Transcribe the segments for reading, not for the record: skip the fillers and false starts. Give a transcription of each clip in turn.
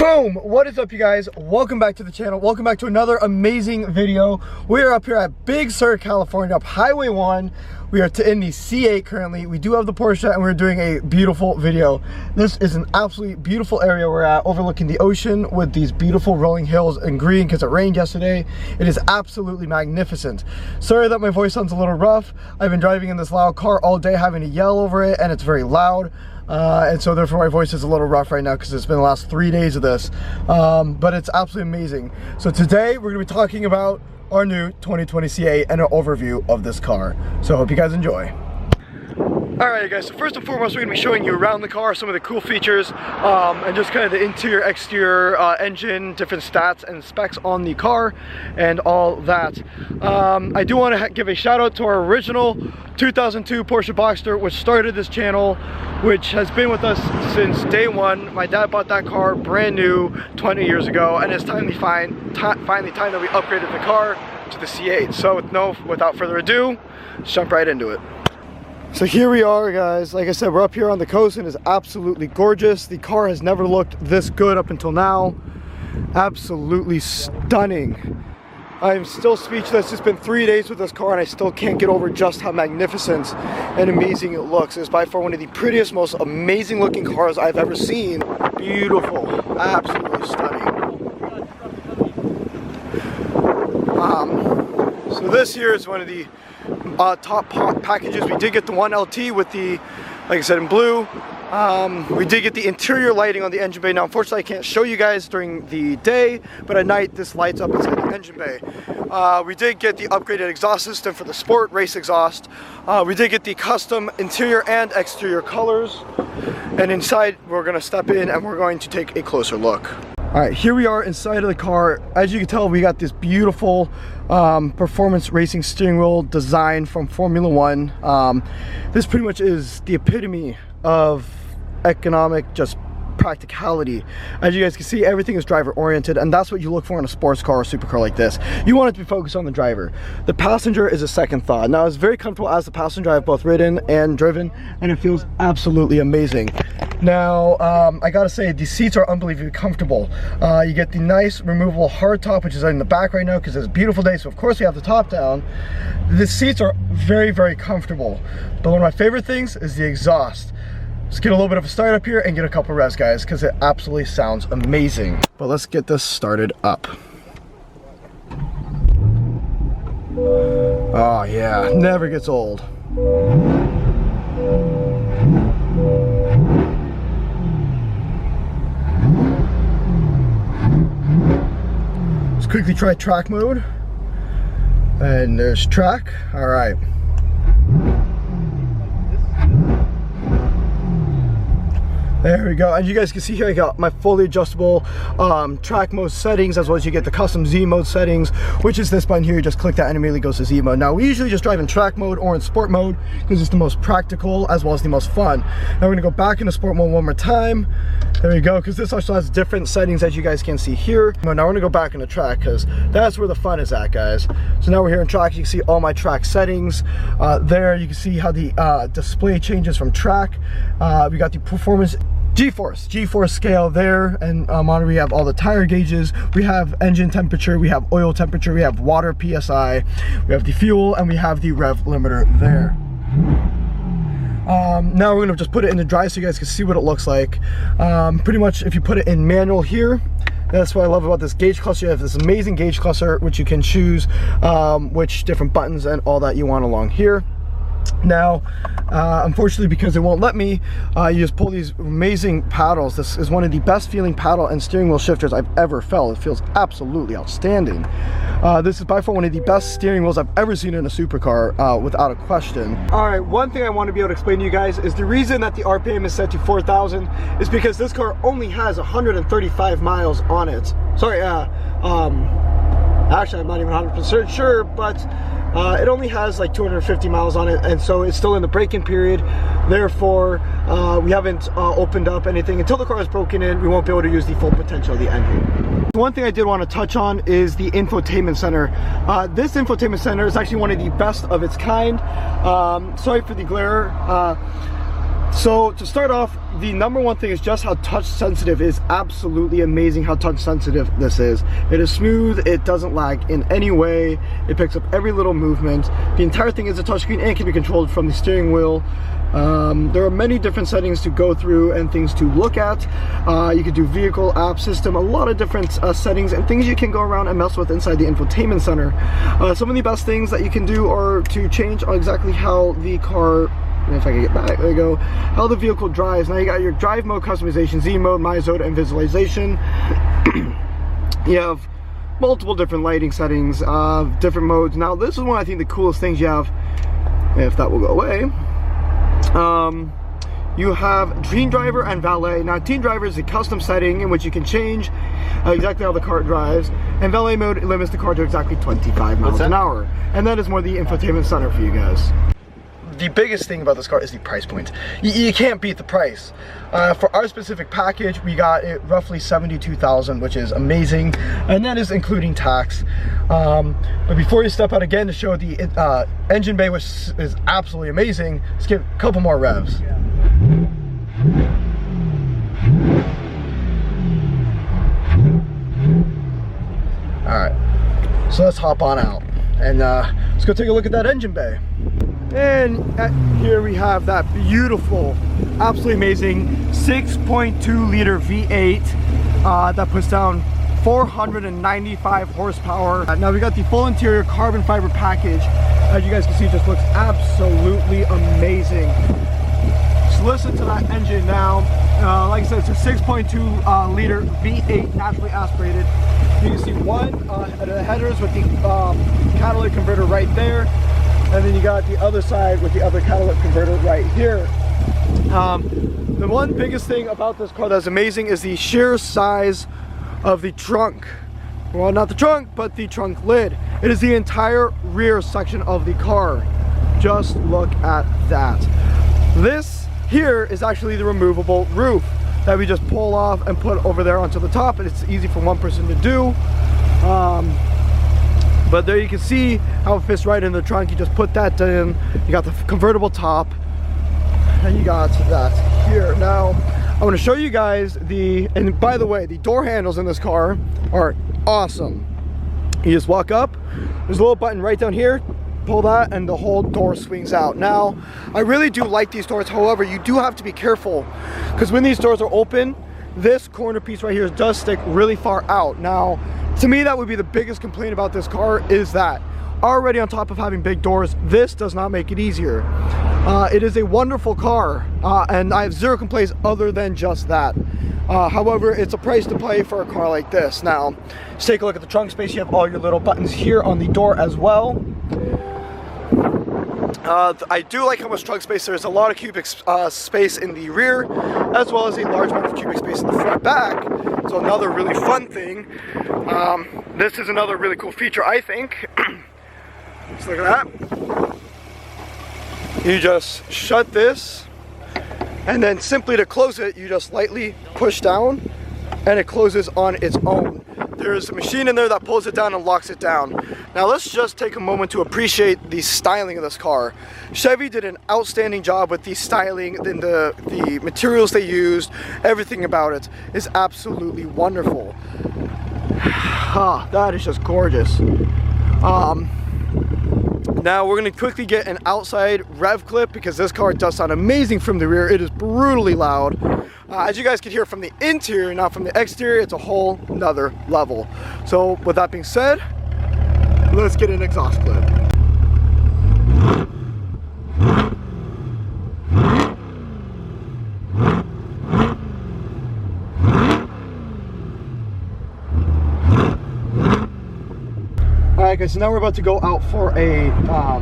Boom! What is up, you guys? Welcome back to the channel. Welcome back to another amazing video. We are up here at Big Sur, California, up Highway 1. We are in the C8 currently. We do have the Porsche and we're doing a beautiful video. This is an absolutely beautiful area we're at, overlooking the ocean with these beautiful rolling hills in green because it rained yesterday. It is absolutely magnificent. Sorry that my voice sounds a little rough. I've been driving in this loud car all day having to yell over it and it's very loud. And so therefore my voice is a little rough right now because it's been the last 3 days of this, but it's absolutely amazing. So today we're going to be talking about our new 2020 C8 and an overview of this car. So I hope you guys enjoy. Alright guys, so first and foremost we're going to be showing you around the car some of the cool features and just kind of the interior, exterior, engine, different stats and specs on the car and all that. I do want to give a shout out to our original 2002 Porsche Boxster, which started this channel, which has been with us since day one. My dad bought that car brand new 20 years ago, and it's finally time that we upgraded the car to the C8. So without further ado, let's jump right into it. So here we are, guys. Like I said, we're up here on the coast and it's absolutely gorgeous. The car has never looked this good up until now. Absolutely stunning. I'm still speechless. It's been 3 days with this car and I still can't get over just how magnificent and amazing it looks. It's by far one of the prettiest, most amazing looking cars I've ever seen. Beautiful, absolutely stunning. So this here is one of the top packages. We did get the 1LT with the, like I said, in blue. We did get the interior lighting on the engine bay. Now unfortunately I can't show you guys during the day, but at night this lights up inside the engine bay. We did get the upgraded exhaust system for the sport race exhaust. We did get the custom interior and exterior colors, and inside we're going to step in and we're going to take a closer look. Alright, here we are inside of the car. As you can tell, we got this beautiful performance racing steering wheel design from Formula One. This pretty much is the epitome of economic just practicality. As you guys can see, everything is driver oriented, and that's what you look for in a sports car or supercar like this. You want it to be focused on the driver. The passenger is a second thought. Now it's very comfortable as the passenger. I've both ridden and driven and it feels absolutely amazing. Now I gotta say, the seats are unbelievably comfortable. You get the nice removable hardtop, which is in the back right now because it's a beautiful day, so of course we have the top down. The seats are very, very comfortable, but one of my favorite things is the exhaust. Let's get a little bit of a start up here and get a couple revs, guys, because it absolutely sounds amazing. But let's get this started up. Oh yeah, never gets old. Let's quickly try track mode. And there's track. All right. There we go, and you guys can see here I got my fully adjustable track mode settings, as well as you get the custom Z mode settings, which is this button here. You just click that and immediately goes to Z mode. Now we usually just drive in track mode or in sport mode because it's the most practical as well as the most fun. Now we're gonna go back into sport mode one more time. There we go, because this also has different settings as you guys can see here. Now we're gonna go back into track because that's where the fun is at, guys. So now we're here in track. You can see all my track settings. There you can see how the display changes from track. We got the performance G-force scale there, and on we have all the tire gauges, we have engine temperature, we have oil temperature, we have water PSI, we have the fuel, and we have the rev limiter there. Now we're gonna just put it in the drive so you guys can see what it looks like. Pretty much if you put it in manual here, that's what I love about this gauge cluster. You have this amazing gauge cluster which you can choose which different buttons and all that you want along here. Now unfortunately, because it won't let me, you just pull these amazing paddles. This is one of the best feeling paddle and steering wheel shifters I've ever felt. It feels absolutely outstanding. This is by far one of the best steering wheels I've ever seen in a supercar, without a question. All right, one thing I want to be able to explain to you guys is the reason that the RPM is set to 4,000 is because this car only has 135 miles on it. Sorry, actually I'm not even 100% sure, but it only has like 250 miles on it, and so it's still in the break-in period. Therefore, we haven't opened up anything. Until the car is broken in, we won't be able to use the full potential of the engine. One thing I did want to touch on is the infotainment center. This infotainment center is actually one of the best of its kind. Sorry for the glare. So to start off, the number one thing is just how touch sensitive. It is absolutely amazing how touch sensitive this is. It is smooth, it doesn't lag in any way, it picks up every little movement. The entire thing is a touchscreen and can be controlled from the steering wheel. There are many different settings to go through and things to look at. You could do vehicle, app, system, a lot of different settings and things you can go around and mess with inside the infotainment center. Some of the best things that you can do are to change on exactly how the car, if I can get back, there you go, how the vehicle drives. Now you got your drive mode customization, Z mode, my zone, and visualization. You have multiple different lighting settings, different modes. Now this is one, I think, the coolest things you have, if that will go away. You have Teen Driver and Valet. Now Teen Driver is a custom setting in which you can change exactly how the car drives, and Valet mode limits the car to exactly 25 miles an hour. And that is more the infotainment center for you guys. The biggest thing about this car is the price point. You can't beat the price. For our specific package, we got it roughly $72,000, which is amazing, and that is including tax. But before you step out again to show the engine bay, which is absolutely amazing, let's give a couple more revs. All right, so let's hop on out and let's go take a look at that engine bay. And here we have that beautiful, absolutely amazing 6.2 liter V8 that puts down 495 horsepower. Now we got the full interior carbon fiber package. As you guys can see, it just looks absolutely amazing. So listen to that engine now. Like I said, it's a 6.2 liter V8 naturally aspirated. You can see one of the headers with the catalytic converter right there. And then you got the other side with the other catalytic converter right here. The one biggest thing about this car that's amazing is the sheer size of the trunk. Well, not the trunk, but the trunk lid. It is the entire rear section of the car. Just look at that. This here is actually the removable roof that we just pull off and put over there onto the top, and it's easy for one person to do. But there you can see how it fits right in the trunk. You just put that in, you got the convertible top, and you got that here. Now, I want to show you guys and by the way, the door handles in this car are awesome. You just walk up, there's a little button right down here, pull that, and the whole door swings out. Now, I really do like these doors. However, you do have to be careful, because when these doors are open, this corner piece right here does stick really far out. Now, to me, that would be the biggest complaint about this car, is that already on top of having big doors, this does not make it easier. It is a wonderful car, and I have zero complaints other than just that. However, it's a price to pay for a car like this. Now, let's take a look at the trunk space. You have all your little buttons here on the door as well. I do like how much trunk space. There's a lot of cubic space in the rear, as well as a large amount of cubic space in the front back. So another really fun thing. This is another really cool feature, I think. Let's look at that. You just shut this, and then simply to close it, you just lightly push down, and it closes on its own. There's a machine in there that pulls it down and locks it down. Now let's just take a moment to appreciate the styling of this car. Chevy did an outstanding job with the styling, and the materials they used. Everything about it is absolutely wonderful. That is just gorgeous. Now we're going to quickly get an outside rev clip, because this car does sound amazing from the rear. It is brutally loud. As you guys can hear from the interior, not from the exterior, it's a whole nother level. So with that being said, let's get an exhaust clip. Alright guys, so now we're about to go out for a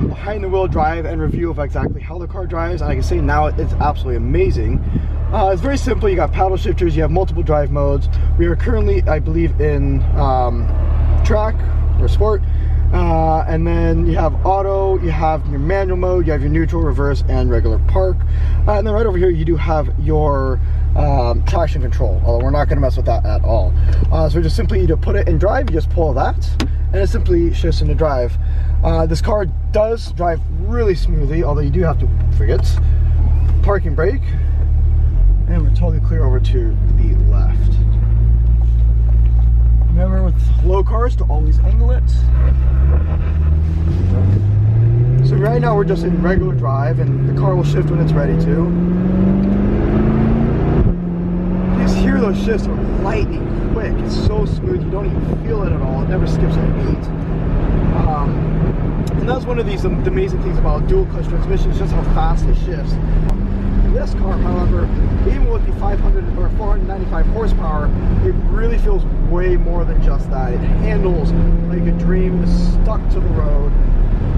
behind the wheel drive and review of exactly how the car drives. And I can say now it's absolutely amazing. It's very simple. You got paddle shifters, you have multiple drive modes. We are currently, I believe, in track or sport. And then you have auto, you have your manual mode, you have your neutral, reverse, and regular park. And then right over here you do have your traction control, although we're not going to mess with that at all. So just simply to put it in drive, you just pull that, and it simply shifts into drive. This car does drive really smoothly, although you do have to forget parking brake. And we're totally clear over to the left. Remember with low cars to always angle it. So right now we're just in regular drive and the car will shift when it's ready to. You just hear those shifts are lightning quick. It's so smooth, you don't even feel it at all. It never skips a beat. And that's one of the amazing things about dual clutch transmissions, just how fast it shifts. This car, however, even with the 500 or 495 horsepower, it really feels way more than just that. It handles like a dream, it's stuck to the road.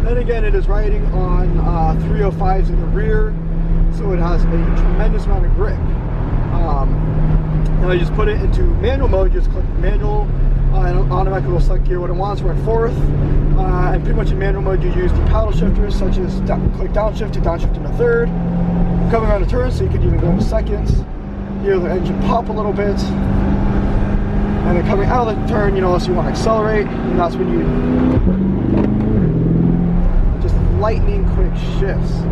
Then again, it is riding on 305s in the rear, so it has a tremendous amount of grip. Now you just put it into manual mode, you just click manual, and automatically will select gear what it wants. We're in fourth, and pretty much in manual mode you use the paddle shifters, such as click downshift to downshift into third. Coming around the turn, so you could even go into seconds. You hear the engine pop a little bit, and then coming out of the turn, you know, so you want to accelerate, and that's when you just lightning quick shifts.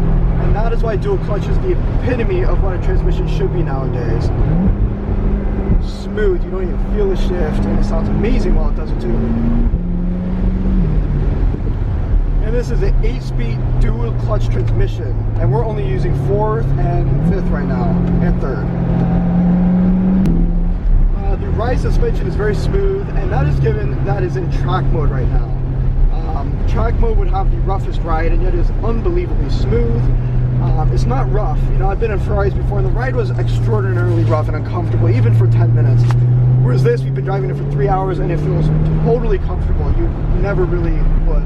And that is why dual clutch is the epitome of what a transmission should be nowadays. Smooth, you don't even feel the shift, and it sounds amazing while it does it too. And this is an 8-speed dual clutch transmission, and we're only using 4th and 5th right now, and 3rd. The ride suspension is very smooth, and that is given that is in track mode right now. Track mode would have the roughest ride, and yet it is unbelievably smooth. It's not rough. You know, I've been in Ferraris before, and the ride was extraordinarily rough and uncomfortable, even for 10 minutes. Whereas this, we've been driving it for 3 hours, and it feels totally comfortable. You never really would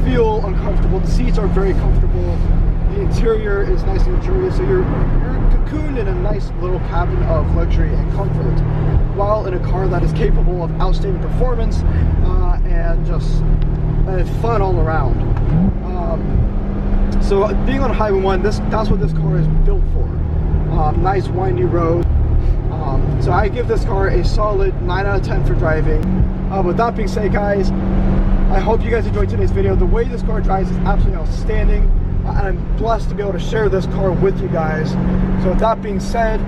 feel uncomfortable. The seats are very comfortable. The interior is nice and luxurious, so you're cocooned in a nice little cabin of luxury and comfort, while in a car that is capable of outstanding performance and just fun all around. So being on Highway 1, that's what this car is built for. Nice windy road. So I give this car a solid 9 out of 10 for driving. With that being said, guys, I hope you guys enjoyed today's video. The way this car drives is absolutely outstanding, and I'm blessed to be able to share this car with you guys. So with that being said,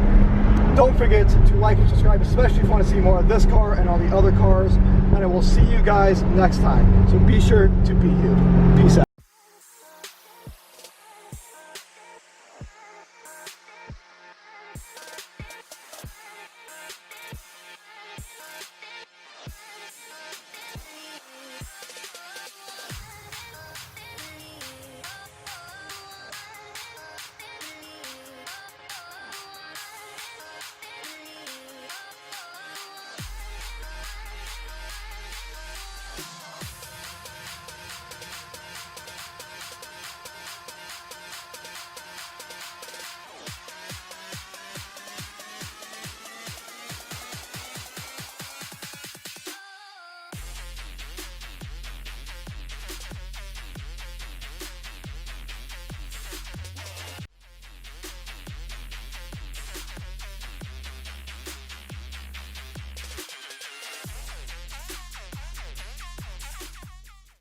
don't forget to like and subscribe, especially if you want to see more of this car and all the other cars, and I will see you guys next time. So be sure to be you. Peace out.